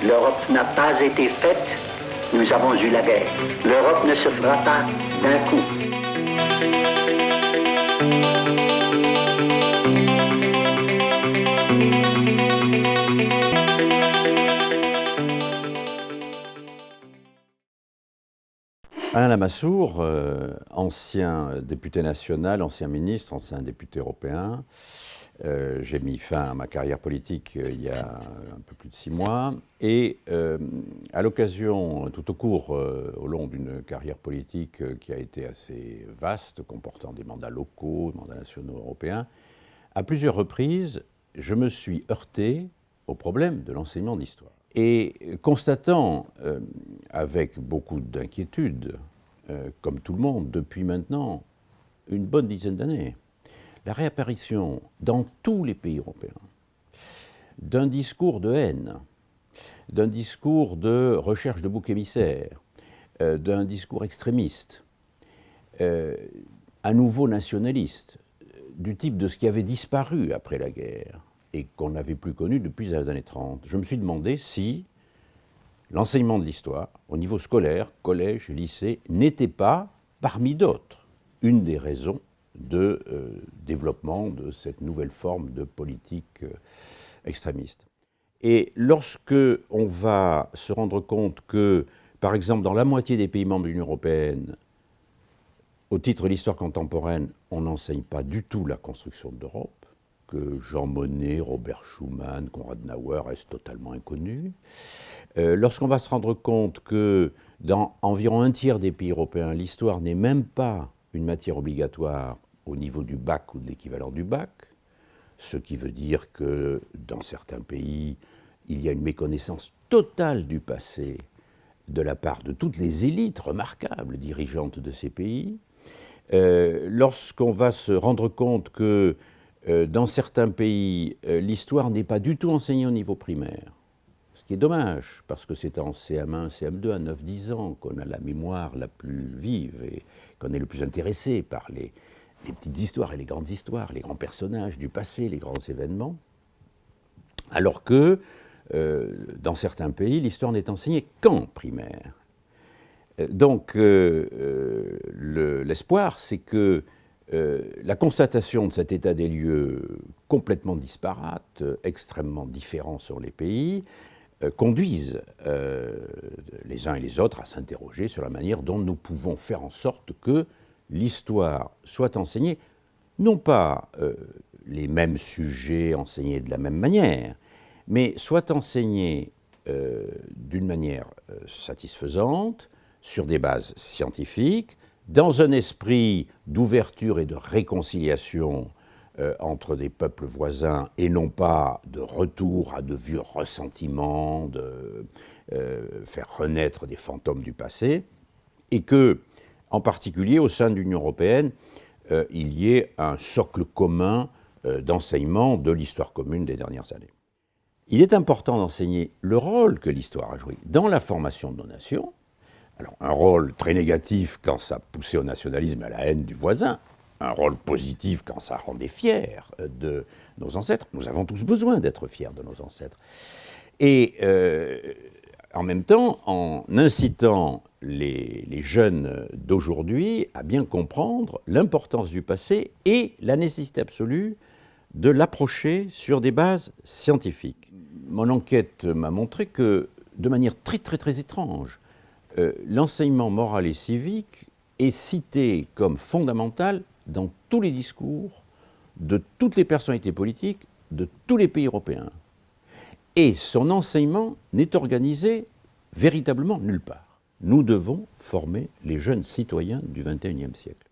L'Europe n'a pas été faite, nous avons eu la guerre. L'Europe ne se fera pas d'un coup. Alain Lamassoure, ancien député national, ancien ministre, ancien député européen. J'ai mis fin à ma carrière politique il y a un peu plus de 6 mois. Et à l'occasion, tout au cours, au long d'une carrière politique qui a été assez vaste, comportant des mandats locaux, des mandats nationaux européens, à plusieurs reprises, je me suis heurté au problème de l'enseignement d'histoire. Et constatant avec beaucoup d'inquiétude, comme tout le monde, depuis maintenant une bonne dizaine d'années, la réapparition dans tous les pays européens d'un discours de haine, d'un discours de recherche de boucs émissaires, d'un discours extrémiste, à nouveau nationaliste, du type de ce qui avait disparu après la guerre et qu'on n'avait plus connu depuis les années 30. Je me suis demandé si l'enseignement de l'histoire, au niveau scolaire, collège, lycée, n'était pas, parmi d'autres, une des raisons de développement de cette nouvelle forme de politique extrémiste. Et lorsque on va se rendre compte que, par exemple, dans la moitié des pays membres de l'Union européenne, au titre de l'histoire contemporaine, on n'enseigne pas du tout la construction de l'Europe, que Jean Monnet, Robert Schuman, Konrad Adenauer restent totalement inconnus. Lorsqu'on va se rendre compte que dans environ un tiers des pays européens, l'histoire n'est même pas une matière obligatoire au niveau du bac ou de l'équivalent du bac, ce qui veut dire que dans certains pays, il y a une méconnaissance totale du passé de la part de toutes les élites remarquables dirigeantes de ces pays. Lorsqu'on va se rendre compte que dans certains pays, l'histoire n'est pas du tout enseignée au niveau primaire, ce qui est dommage, parce que c'est en CM1, CM2, à 9-10 ans qu'on a la mémoire la plus vive et qu'on est le plus intéressé par les petites histoires et les grandes histoires, les grands personnages du passé, les grands événements, alors que dans certains pays, l'histoire n'est enseignée qu'en primaire. Donc l'espoir, c'est que la constatation de cet état des lieux complètement disparate, extrêmement différent sur les pays, conduisent les uns et les autres à s'interroger sur la manière dont nous pouvons faire en sorte que l'histoire soit enseignée, non pas les mêmes sujets enseignés de la même manière, mais soit enseignée d'une manière satisfaisante, sur des bases scientifiques, dans un esprit d'ouverture et de réconciliation entre des peuples voisins et non pas de retour à de vieux ressentiments, de faire renaître des fantômes du passé, et que, en particulier au sein de l'Union européenne, il y ait un socle commun d'enseignement de l'histoire commune des dernières années. Il est important d'enseigner le rôle que l'histoire a joué dans la formation de nos nations. Alors, un rôle très négatif quand ça poussait au nationalisme et à la haine du voisin, un rôle positif quand ça rendait fiers de nos ancêtres. Nous avons tous besoin d'être fiers de nos ancêtres. Et en même temps, en incitant les jeunes d'aujourd'hui à bien comprendre l'importance du passé et la nécessité absolue de l'approcher sur des bases scientifiques. Mon enquête m'a montré que, de manière très très très étrange, l'enseignement moral et civique est cité comme fondamental dans tous les discours de toutes les personnalités politiques de tous les pays européens. Et son enseignement n'est organisé véritablement nulle part. Nous devons former les jeunes citoyens du XXIe siècle.